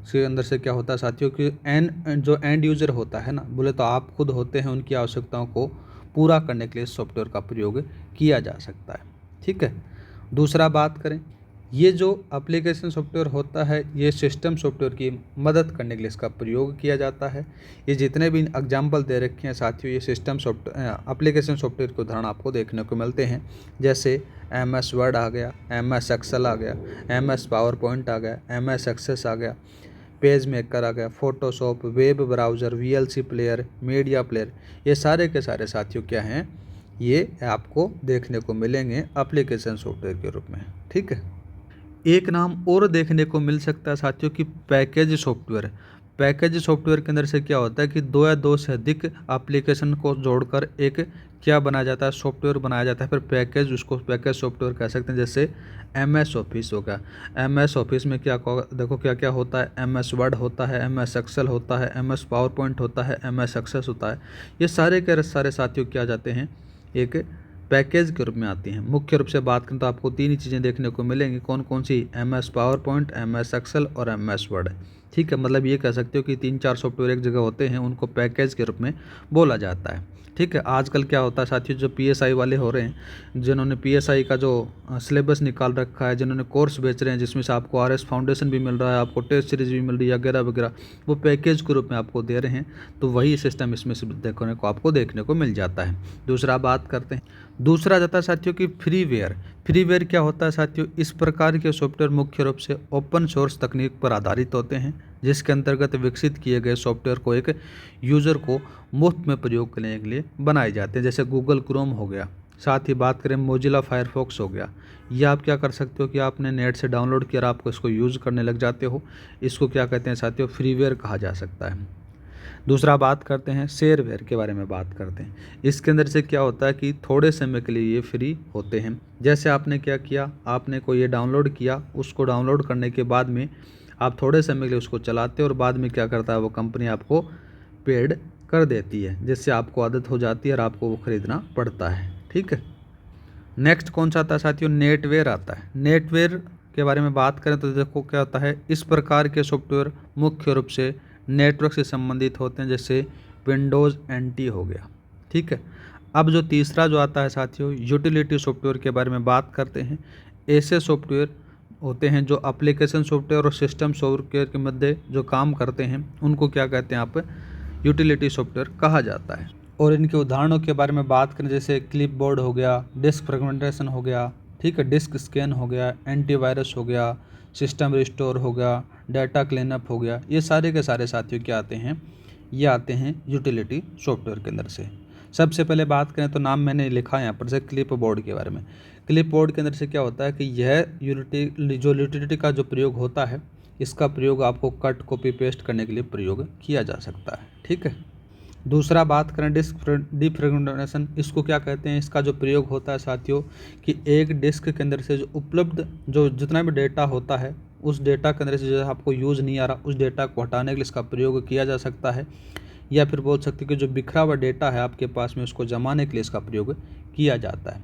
के अंदर से क्या होता है साथियों कि जो एंड यूज़र होता है ना, बोले तो आप खुद होते हैं, उनकी आवश्यकताओं को पूरा करने के लिए सॉफ्टवेयर का प्रयोग किया जा सकता है। ठीक है। दूसरा बात करें, ये जो एप्लीकेशन सॉफ्टवेयर होता है ये सिस्टम सॉफ्टवेयर की मदद करने के लिए इसका प्रयोग किया जाता है। ये जितने भी एग्जाम्पल दे रखे हैं साथियों, ये सिस्टम सॉफ्टवेयर एप्लीकेशन सॉफ्टवेयर के उदाहरण आपको देखने को मिलते हैं। जैसे MS वर्ड आ गया, MS एक्सेल आ गया, MS पावर पॉइंट आ गया, MS एक्सेस आ गया, पेज मेकर आ गया, Photoshop, web browser, VLC player, media player. ये सारे के सारे साथियों क्या हैं, ये आपको देखने को मिलेंगे एप्लीकेशन सॉफ्टवेयर के रूप में। ठीक है। एक नाम और देखने को मिल सकता है साथियों कि पैकेज सॉफ्टवेयर। पैकेज सॉफ्टवेयर के अंदर से क्या होता है कि 2 या 2 से अधिक एप्लीकेशन को जोड़कर एक क्या बनाया जाता है, सॉफ्टवेयर बनाया जाता है। फिर पैकेज, उसको पैकेज सॉफ्टवेयर कह सकते हैं। जैसे MS ऑफिस हो गया, MS ऑफिस में क्या देखो क्या क्या होता है, MS वर्ड होता है, MS एक्सेल होता है, MS पावर पॉइंट होता है, MS एक्सेस होता है। ये सारे के सारे साथियों क्या जाते हैं, एक पैकेज के रूप में आती हैं। मुख्य रूप से बात करें तो आपको 3 ही चीज़ें देखने को मिलेंगी, कौन कौन सी, MS PowerPoint, MS Excel और MS वर्ड। ठीक है, मतलब ये कह सकते हो कि 3-4 सॉफ्टवेयर एक जगह होते हैं, उनको पैकेज के रूप में बोला जाता है। ठीक है। आजकल क्या होता है साथियों, जो PSI वाले हो रहे हैं, जिन्होंने PSI का जो सिलेबस निकाल रखा है, जिन्होंने कोर्स बेच रहे हैं जिसमें से आपको RS फाउंडेशन भी मिल रहा है, आपको टेस्ट सीरीज भी मिल रही है वगैरह वगैरह, वो पैकेज के रूप में आपको दे रहे हैं। तो वही सिस्टम इसमें से देखने को आपको देखने को मिल जाता है। दूसरा बात करते हैं, दूसरा जाता है साथियों कि फ्रीवेयर। फ्रीवेयर क्या होता है साथियों, इस प्रकार के सॉफ्टवेयर मुख्य रूप से ओपन सोर्स तकनीक पर आधारित होते हैं, जिसके अंतर्गत विकसित किए गए सॉफ्टवेयर को एक यूज़र को मुफ्त में प्रयोग करने के लिए बनाए जाते हैं। जैसे गूगल क्रोम हो गया, साथ ही बात करें मोजिला फायरफॉक्स हो गया। ये आप क्या कर सकते हो कि आपने नेट से डाउनलोड किया और आपको इसको यूज़ करने लग जाते हो, इसको क्या कहते हैं साथियों, फ्रीवेयर कहा जा सकता है। दूसरा बात करते हैं शेयरवेयर के बारे में बात करते हैं। इसके अंदर से क्या होता है कि थोड़े समय के लिए ये फ्री होते हैं। जैसे आपने क्या किया, आपने कोई ये डाउनलोड किया, उसको डाउनलोड करने के बाद में आप थोड़े समय के लिए उसको चलाते हैं और बाद में क्या करता है वो कंपनी आपको पेड कर देती है, जिससे आपको आदत हो जाती है और आपको वो ख़रीदना पड़ता है। ठीक है। नेक्स्ट कौन सा आता है साथियों, नेटवेयर आता है। नेटवेयर के बारे में बात करें तो देखो क्या होता है, इस प्रकार के सॉफ्टवेयर मुख्य रूप से नेटवर्क से संबंधित होते हैं, जैसे विंडोज़ NT हो गया। ठीक है। अब जो तीसरा जो आता है साथियों, यूटिलिटी सॉफ्टवेयर के बारे में बात करते हैं। ऐसे सॉफ्टवेयर होते हैं जो एप्लीकेशन सॉफ्टवेयर और सिस्टम सॉफ्टवेयर के मध्य जो काम करते हैं उनको क्या कहते हैं आप यूटिलिटी सॉफ्टवेयर कहा जाता है। और इनके उदाहरणों के बारे में बात करें जैसे क्लिपबोर्ड हो गया, डिस्क फ्रेगमेंटेशन हो गया, ठीक है, डिस्क स्कैन हो गया, एंटीवायरस हो गया, सिस्टम रिस्टोर हो गया, डाटा क्लीनअप हो गया, ये सारे के सारे साथियों क्या आते हैं, ये आते हैं यूटिलिटी सॉफ्टवेयर के अंदर से। सबसे पहले बात करें तो नाम मैंने लिखा है यहाँ पर से क्लिप बोर्ड के बारे में। क्लिप बोर्ड के अंदर से क्या होता है कि यह यूटिलिटी का जो प्रयोग होता है इसका प्रयोग आपको कट कॉपी पेस्ट करने के लिए प्रयोग किया जा सकता है, ठीक है। दूसरा बात करें डिस्क डिफ्रेगमेंटेशन, इसको क्या कहते हैं, इसका जो प्रयोग होता है साथियों कि एक डिस्क के अंदर से जो उपलब्ध जो जितना भी डेटा होता है उस डेटा के अंदर से जो आपको यूज़ नहीं आ रहा उस डेटा को हटाने के लिए इसका प्रयोग किया जा सकता है, या फिर बोल सकते हैं कि जो बिखरा हुआ डेटा है आपके पास में उसको जमाने के लिए इसका प्रयोग किया जाता है।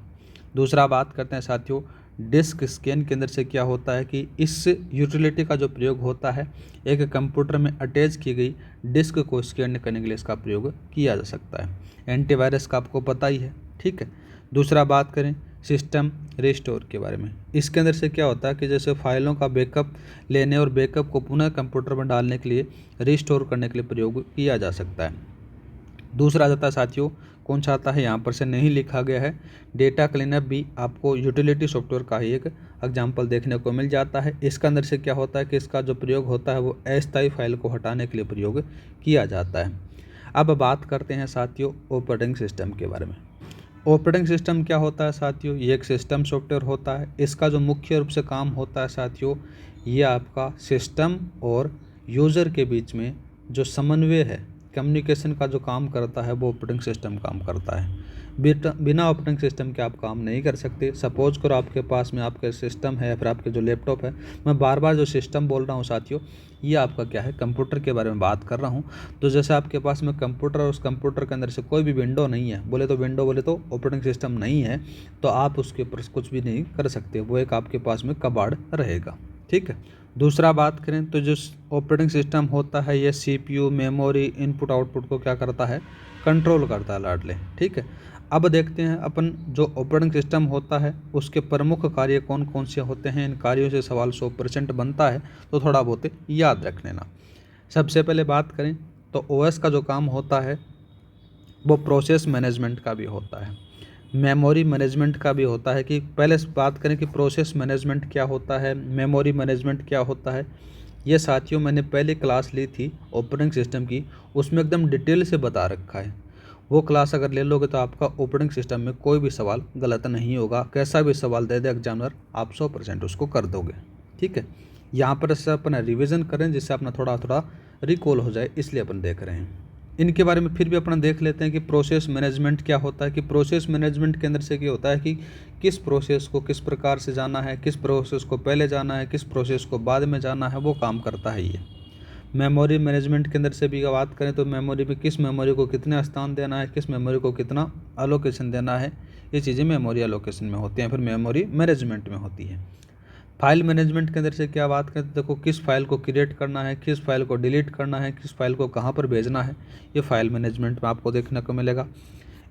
दूसरा बात करते हैं साथियों डिस्क स्कैन के अंदर से क्या होता है कि इस यूटिलिटी का जो प्रयोग होता है एक कंप्यूटर में अटैच की गई डिस्क को स्कैन करने के लिए इसका प्रयोग किया जा सकता है। एंटीवायरस का आपको पता ही है, ठीक है। दूसरा बात करें सिस्टम रिस्टोर के बारे में, इसके अंदर से क्या होता है कि जैसे फाइलों का बैकअप लेने और बैकअप को पुनः कंप्यूटर में डालने के लिए रिस्टोर करने के लिए प्रयोग किया जा सकता है। दूसरा आता है साथियों कौन सा आता है यहाँ पर से नहीं लिखा गया है, डेटा क्लीनअप भी आपको यूटिलिटी सॉफ्टवेयर का ही एक एग्जाम्पल देखने को मिल जाता है। इसके अंदर से क्या होता है कि इसका जो प्रयोग होता है वो अस्थायी फाइल को हटाने के लिए प्रयोग किया जाता है। अब बात करते हैं साथियों ऑपरेटिंग सिस्टम के बारे में। ऑपरेटिंग सिस्टम क्या होता है साथियों, ये एक सिस्टम सॉफ्टवेयर होता है। इसका जो मुख्य रूप से काम होता है साथियों ये आपका सिस्टम और यूज़र के बीच में जो समन्वय है कम्युनिकेशन का जो काम करता है वो ऑपरेटिंग सिस्टम काम करता है। बिना ऑपरेटिंग सिस्टम के आप काम नहीं कर सकते। सपोज करो आपके पास में आपके सिस्टम है या फिर आपके जो लैपटॉप है, मैं बार बार जो सिस्टम बोल रहा हूँ साथियों ये आपका क्या है कंप्यूटर के बारे में बात कर रहा हूँ। तो जैसे आपके पास में कंप्यूटर और उस कंप्यूटर के अंदर से कोई भी विंडो नहीं है, बोले तो ऑपरेटिंग सिस्टम नहीं है तो आप उसके ऊपर कुछ भी नहीं कर सकते, वो एक आपके पास में कबाड़ रहेगा, ठीक है। दूसरा बात करें तो जो ऑपरेटिंग सिस्टम होता है ये सीपीयू मेमोरी इनपुट आउटपुट को क्या करता है कंट्रोल करता है लाडले, ठीक है। अब देखते हैं अपन जो ऑपरेटिंग सिस्टम होता है उसके प्रमुख कार्य कौन कौन से होते हैं। इन कार्यों से सवाल 100% बनता है तो थोड़ा बहुत याद रख लेना। सबसे पहले बात करें तो ओएस का जो काम होता है वो प्रोसेस मैनेजमेंट का भी होता है, मेमोरी मैनेजमेंट का भी होता है। कि पहले बात करें कि प्रोसेस मैनेजमेंट क्या होता है, मेमोरी मैनेजमेंट क्या होता है, ये साथियों मैंने पहले क्लास ली थी ऑपरेटिंग सिस्टम की, उसमें एकदम डिटेल से बता रखा है। वो क्लास अगर ले लोगे तो आपका ऑपरेटिंग सिस्टम में कोई भी सवाल गलत नहीं होगा, कैसा भी सवाल दे दे एग्जामिनर आप 100% उसको कर दोगे, ठीक है। यहाँ पर से अपना रिविज़न करें जिससे अपना थोड़ा थोड़ा रिकॉल हो जाए, इसलिए अपन देख रहे हैं। इनके बारे में फिर भी अपना देख लेते हैं कि प्रोसेस मैनेजमेंट क्या होता है। कि प्रोसेस मैनेजमेंट के अंदर से क्या होता है कि किस प्रोसेस को किस प्रकार से जाना है, किस प्रोसेस को पहले जाना है, किस प्रोसेस को बाद में जाना है, वो काम करता है ये। मेमोरी मैनेजमेंट के अंदर से भी बात करें तो मेमोरी में किस मेमोरी को कितने स्थान देना है, किस मेमोरी को कितना अलोकेशन देना है, ये चीज़ें मेमोरी अलोकेशन में होती हैं, फिर मेमोरी मैनेजमेंट में होती है। फाइल मैनेजमेंट के अंदर से क्या बात करें तो देखो किस फाइल को क्रिएट करना है, किस फाइल को डिलीट करना है, किस फाइल को कहाँ पर भेजना है, ये फाइल मैनेजमेंट में आपको देखने को मिलेगा।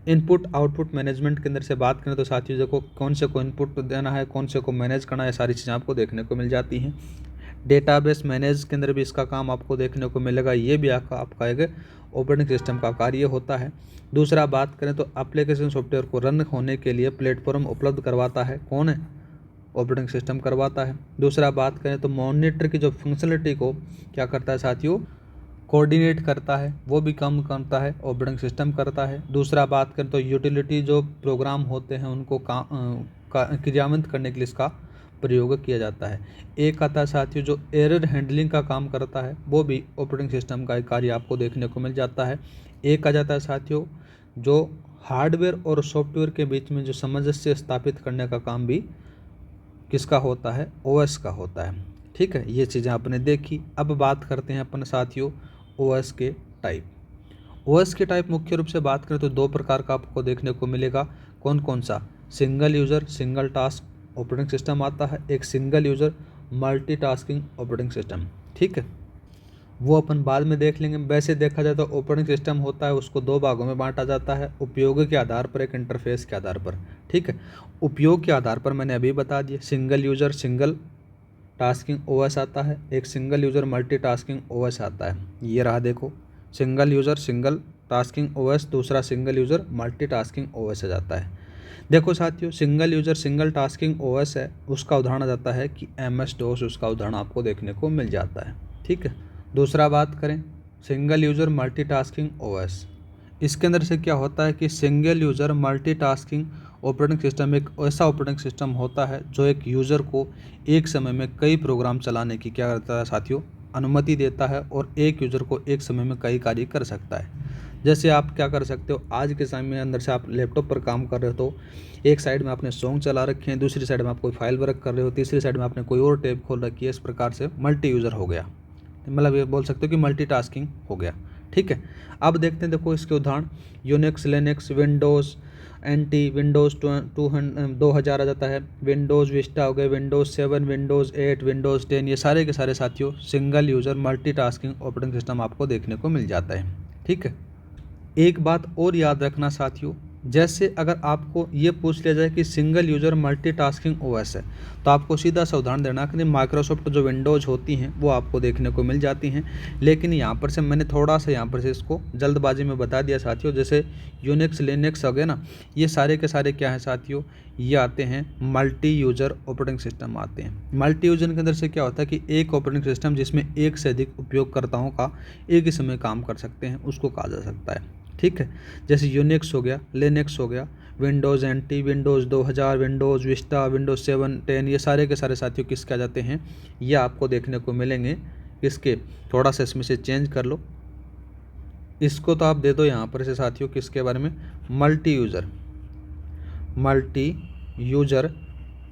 इनपुट आउटपुट मैनेजमेंट के अंदर से बात करें तो साथियों देखो कौन से को इनपुट देना है, कौन से को मैनेज करना है, सारी चीज़ें आपको देखने को मिल जाती हैं। डेटाबेस मैनेज के अंदर भी इसका काम आपको देखने को मिलेगा, ये भी आपका एक ऑपरेटिंग सिस्टम का कार्य होता है। दूसरा बात करें तो एप्लीकेशन सॉफ्टवेयर को रन होने के लिए प्लेटफॉर्म उपलब्ध करवाता है, कौन है ऑपरेटिंग सिस्टम करवाता है। दूसरा बात करें तो मॉनिटर की जो फंक्शनलिटी को क्या करता है साथियों कोऑर्डिनेट करता है, वो भी काम करता है ऑपरेटिंग सिस्टम करता है। दूसरा बात करें तो यूटिलिटी जो प्रोग्राम होते हैं उनको क्रियान्वित करने के लिए इसका प्रयोग किया जाता है। एक आता है साथियों जो एरर हैंडलिंग का काम करता है, वो भी ऑपरेटिंग सिस्टम का एक कार्य आपको देखने को मिल जाता है। एक आ जाता है साथियों जो हार्डवेयर और सॉफ्टवेयर के बीच में जो सामंजस्य स्थापित करने का काम भी किसका होता है, ओएस का होता है, ठीक है। ये चीज़ें आपने देखी। अब बात करते हैं अपन साथियों ओएस के टाइप। ओएस के टाइप मुख्य रूप से बात करें तो दो प्रकार का आपको देखने को मिलेगा, कौन कौन सा, single user single task operating system आता है, एक single user multitasking operating system, ठीक है। वो अपन बाद में देख लेंगे। वैसे देखा जाए तो ऑपरेटिंग सिस्टम होता है उसको दो भागों में बांटा जाता है, उपयोग के आधार पर, एक इंटरफेस के आधार पर, ठीक है। उपयोग के आधार पर मैंने अभी बता दिया, single user single tasking OS आता है, एक सिंगल यूज़र मल्टीटास्किंग ओएस आता है। ये रहा देखो, single user single tasking OS, दूसरा सिंगल यूज़र मल्टीटास्किंग ओएस आ जाता है। देखो साथियों, single user single tasking OS है, उसका उदाहरण आ जाता है कि MS DOS, उसका उदाहरण आपको देखने को मिल जाता है। ठीक है। दूसरा बात करें सिंगल यूज़र मल्टीटास्किंग ओएस, इसके अंदर से क्या होता है कि single user multitasking operating system एक ऐसा ऑपरेटिंग सिस्टम होता है जो एक यूज़र को एक समय में कई प्रोग्राम चलाने की क्या करता है साथियों, अनुमति देता है, और एक यूज़र को एक समय में कई कार्य कर सकता है। जैसे आप क्या कर सकते हो, आज के समय में अंदर से आप लैपटॉप पर काम कर रहे हो तो एक साइड में आपने सॉन्ग चला रखे हैं, दूसरी साइड में आप कोई फाइल वर्क कर रहे हो, तीसरी साइड में आपने कोई और टैब खोल रखी है। इस प्रकार से मल्टी यूज़र हो गया, मतलब ये बोल सकते हो कि मल्टीटास्किंग हो गया। ठीक है। अब देखते हैं, देखो इसके उदाहरण Unix, Linux, Windows NT, Windows 2000 आ जाता है, विंडोज़ विस्टा हो गए, विंडोज़ 7, विंडोज़ 8, विंडोज़ 10, ये सारे के सारे साथियों single user multitasking operating system आपको देखने को मिल जाता है। ठीक है। एक बात और याद रखना साथियों, जैसे अगर आपको ये पूछ लिया जाए कि सिंगल यूज़र मल्टीटास्किंग ओएस है, तो आपको सीधा सा उदाहरण देना कि माइक्रोसॉफ्ट जो विंडोज़ होती हैं वो आपको देखने को मिल जाती हैं। लेकिन यहाँ पर से मैंने थोड़ा सा यहाँ पर से इसको जल्दबाजी में बता दिया साथियों, जैसे यूनिक्स, लिनक्स हो गए ना, ये सारे के सारे क्या हैं साथियों, ये आते हैं मल्टी यूज़र ऑपरेटिंग सिस्टम आते हैं। मल्टी यूज़र के अंदर से क्या होता है कि एक ऑपरेटिंग सिस्टम जिसमें एक से अधिक उपयोगकर्ताओं का एक ही समय काम कर सकते हैं, उसको कहा जा सकता है। ठीक है। जैसे यूनिक्स हो गया, लिनक्स हो गया, Windows NT, Windows 2000, Windows Vista, Windows 7, 10, ये सारे के सारे साथियों किसके आ जाते हैं, ये आपको देखने को मिलेंगे। किसके, थोड़ा सा इसमें से चेंज कर लो, इसको तो आप दे दो यहाँ पर से साथियों किसके बारे में, मल्टी यूज़र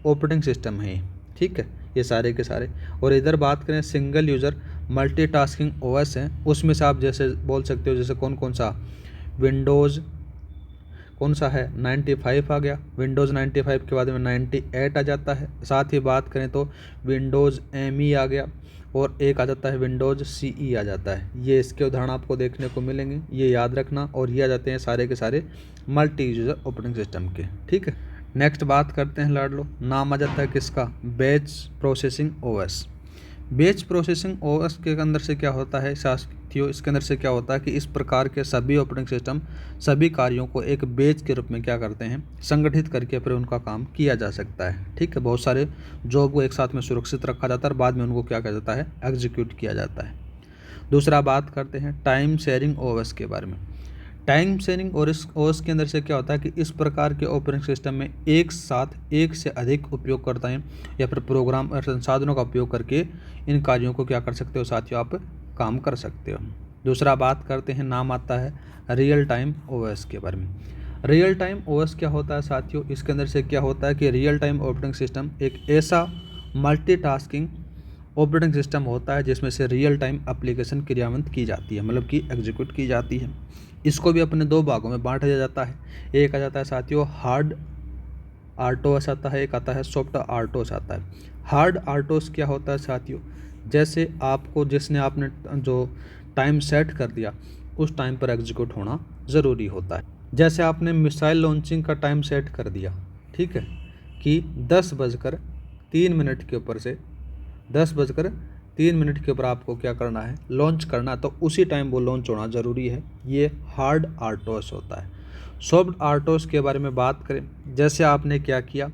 ऑपरेटिंग सिस्टम है। ठीक है, ये सारे के सारे। और इधर बात करें सिंगल यूज़र मल्टीटास्किंग ओएस है, उसमें से आप जैसे बोल सकते हो, जैसे कौन कौन सा, विंडोज़ कौन सा है, 95 आ गया, विंडोज़ 95 के बाद में 98 आ जाता है। साथ ही बात करें तो विंडोज़ ME आ गया, और एक आ जाता है विंडोज़ CE आ जाता है। ये इसके उदाहरण आपको देखने को मिलेंगे, ये याद रखना। और ये आ जाते हैं सारे के सारे मल्टी यूज़र ऑपरेटिंग सिस्टम के। ठीक है। नेक्स्ट बात करते हैं लाडलो, नाम आ जाता है किसका, batch processing OS। Batch processing OS के अंदर से क्या होता है साथियों, इसके अंदर से क्या होता है कि इस प्रकार के सभी ऑपरेटिंग सिस्टम सभी कार्यों को एक बैच के रूप में क्या करते हैं, संगठित करके फिर उनका काम किया जा सकता है। ठीक है। बहुत सारे जॉब को एक साथ में सुरक्षित रखा जाता है और बाद में उनको क्या किया जाता है, एग्जीक्यूट किया जाता है। दूसरा बात करते हैं टाइम शेयरिंग OS के बारे में। टाइम शेयरिंग और इस OS के अंदर से क्या होता है कि इस प्रकार के ऑपरेटिंग सिस्टम में एक साथ एक से अधिक उपयोगकर्ताएं या फिर प्रोग्राम और संसाधनों का उपयोग करके इन कार्यों को क्या कर सकते हो साथियों, आप काम कर सकते हो। दूसरा बात करते हैं, नाम आता है रियल टाइम OS के बारे में। रियल टाइम OS क्या होता है साथियों, इसके अंदर से क्या होता है कि रियल टाइम ऑपरेटिंग सिस्टम एक ऐसा मल्टीटास्किंग ऑपरेटिंग सिस्टम होता है जिसमें से रियल टाइम एप्लीकेशन क्रियान्वित की जाती है, मतलब कि एग्जीक्यूट की जाती है। इसको भी अपने दो भागों में बांटा जाता है। एक आ जाता है साथियों हार्ड RTOS आता है, एक आता है सॉफ्ट RTOS आता है। हार्ड RTOS क्या होता है साथियों, जैसे आपको जिसने आपने जो टाइम सेट कर दिया उस टाइम पर एग्जीक्यूट होना ज़रूरी होता है। जैसे आपने मिसाइल लॉन्चिंग का टाइम सेट कर दिया, ठीक है, कि 10:03 के ऊपर से 10:03 के ऊपर आपको क्या करना है, लॉन्च करना, तो उसी टाइम वो लॉन्च होना ज़रूरी है। ये हार्ड RTOS होता है। सॉफ्ट RTOS के बारे में बात करें, जैसे आपने क्या किया,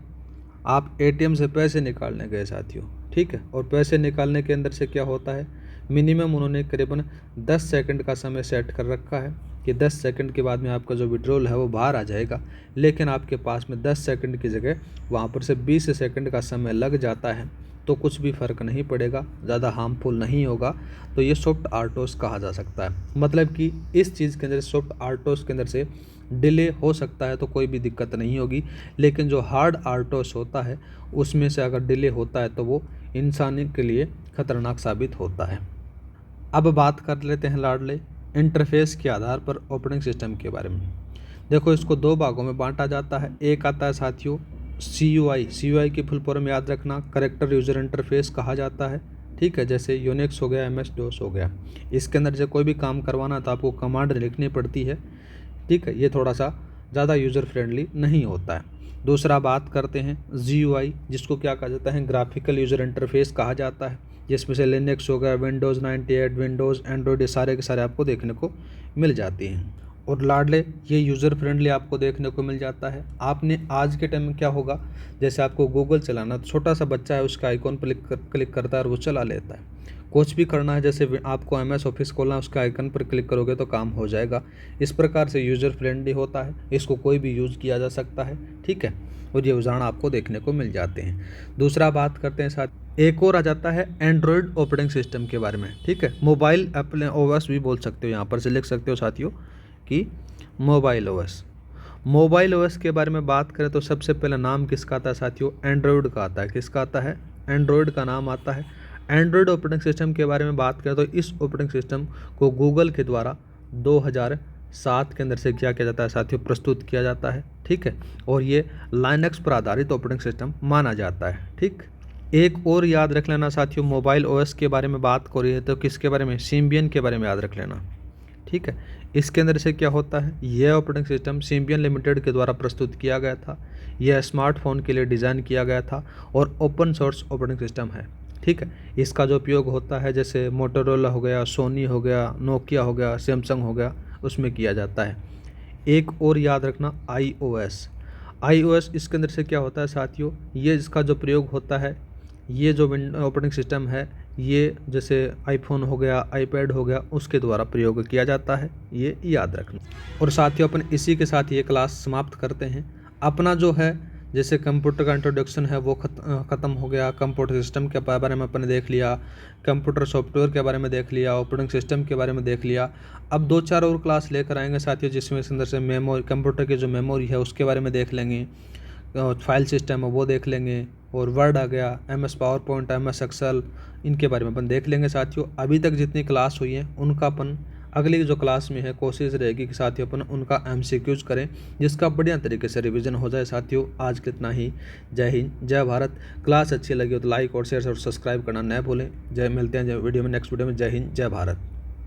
आप ATM से पैसे निकालने गए साथियों, ठीक है, और पैसे निकालने के अंदर से क्या होता है, मिनिमम उन्होंने करीबन 10 सेकंड का समय सेट कर रखा है कि 10 सेकंड के बाद में आपका जो विड्रॉल है वो बाहर आ जाएगा। लेकिन आपके पास में 10 सेकंड की जगह वहाँ पर से 20 सेकंड का समय लग जाता है, तो कुछ भी फ़र्क नहीं पड़ेगा, ज़्यादा हार्मफुल नहीं होगा। तो ये सॉफ्ट RTOS कहा जा सकता है। मतलब कि इस चीज़ के अंदर, सॉफ्ट RTOS के अंदर से डिले हो सकता है तो कोई भी दिक्कत नहीं होगी, लेकिन जो हार्ड RTOS होता है उसमें से अगर डिले होता है तो वो इंसान के लिए खतरनाक साबित होता है। अब बात कर लेते हैं लाडले इंटरफेस के आधार पर ऑपरेटिंग सिस्टम के बारे में। देखो, इसको दो भागों में बांटा जाता है। एक आता है साथियों CUI की फुल फॉर्म याद रखना, कैरेक्टर यूज़र इंटरफेस कहा जाता है, ठीक है। जैसे यूनिक्स हो गया, MS DOS हो गया, इसके अंदर से कोई भी काम करवाना तो आपको कमांड लिखनी पड़ती है, ठीक है। ये थोड़ा सा ज़्यादा यूज़र फ्रेंडली नहीं होता है। दूसरा बात करते हैं GUI, जिसको क्या कहा जाता है, ग्राफिकल यूज़र इंटरफेस कहा जाता है, जिसमें से लिनक्स हो गया, विंडोज़ 98, विंडोज़, एंड्रॉयड, ये सारे के सारे आपको देखने को मिल जाती हैं। और लाडले ये यूज़र फ्रेंडली आपको देखने को मिल जाता है। आपने आज के टाइम में क्या होगा, जैसे आपको गूगल चलाना, छोटा सा बच्चा है उसका आइकॉन पर क्लिक करता है और वो चला लेता है। कुछ भी करना है, जैसे आपको MS ऑफिस खोलना है, उसका आइकन पर क्लिक करोगे तो काम हो जाएगा। इस प्रकार से यूज़र फ्रेंडली होता है, इसको कोई भी यूज़ किया जा सकता है, ठीक है। और ये उदाहरण आपको देखने को मिल जाते हैं। दूसरा बात करते हैं साथ, एक और आ जाता है एंड्रॉयड ऑपरेटिंग सिस्टम के बारे में, ठीक है। मोबाइल OS भी बोल सकते हो, यहाँ पर से लिख सकते हो साथियों कि मोबाइल OS के बारे में बात करें तो सबसे पहला नाम किसका आता है साथियों, एंड्रॉयड का आता है। किसका आता है, एंड्रॉयड का नाम आता है। एंड्रॉयड ऑपरेटिंग सिस्टम के बारे में बात करें तो इस ऑपरेटिंग सिस्टम को गूगल के द्वारा 2007 के अंदर से क्या किया जाता है साथियों, प्रस्तुत किया जाता है, ठीक है। और ये लाइनक्स पर आधारित ऑपरेटिंग सिस्टम माना जाता है, ठीक। एक और याद रख लेना साथियों, मोबाइल OS के बारे में बात करिए तो किसके बारे में, सिम्बियन के बारे में याद रख लेना, ठीक है। इसके अंदर से क्या होता है, यह ऑपरेटिंग सिस्टम सिम्बियन लिमिटेड के द्वारा प्रस्तुत किया गया था। यह स्मार्टफोन के लिए डिज़ाइन किया गया था और ओपन सोर्स ऑपरेटिंग सिस्टम है, ठीक है। इसका जो उपयोग होता है जैसे मोटोरोला हो गया, सोनी हो गया, नोकिया हो गया, सैमसंग हो गया, उसमें किया जाता है। एक और याद रखना, iOS इसके अंदर से क्या होता है साथियों, ये इसका जो प्रयोग होता है, ये जो ऑपरेटिंग सिस्टम है, ये जैसे आईफोन हो गया, आईपैड हो गया, उसके द्वारा प्रयोग किया जाता है, ये याद रखना। और साथियों अपन इसी के साथ ये क्लास समाप्त करते हैं। अपना जो है जैसे कंप्यूटर का इंट्रोडक्शन है वो ख़त्म हो गया। कंप्यूटर सिस्टम के बारे में अपन ने देख लिया, कंप्यूटर सॉफ्टवेयर के बारे में देख लिया, ऑपरेटिंग सिस्टम के बारे में देख लिया। अब 2-4 और क्लास लेकर आएंगे साथियों, जिसमें अंदर से मेमोरी, कंप्यूटर की जो मेमोरी है उसके बारे में देख लेंगे, फाइल सिस्टम है वो देख लेंगे, और वर्ड आ गया, MS PowerPoint, MS Excel, इनके बारे में अपन देख लेंगे साथियों। अभी तक जितनी क्लास हुई है उनका अपन अगली जो क्लास में है कोशिश रहेगी कि साथियों अपन उनका MCQs करें, जिसका बढ़िया तरीके से रिवीजन हो जाए साथियों। आज के इतना ही। जय हिंद, जय भारत। क्लास अच्छी लगी हो तो लाइक और शेयर और सब्सक्राइब करना न भूलें। जय, मिलते हैं वीडियो में, नेक्स्ट वीडियो में। जय हिंद, जय भारत।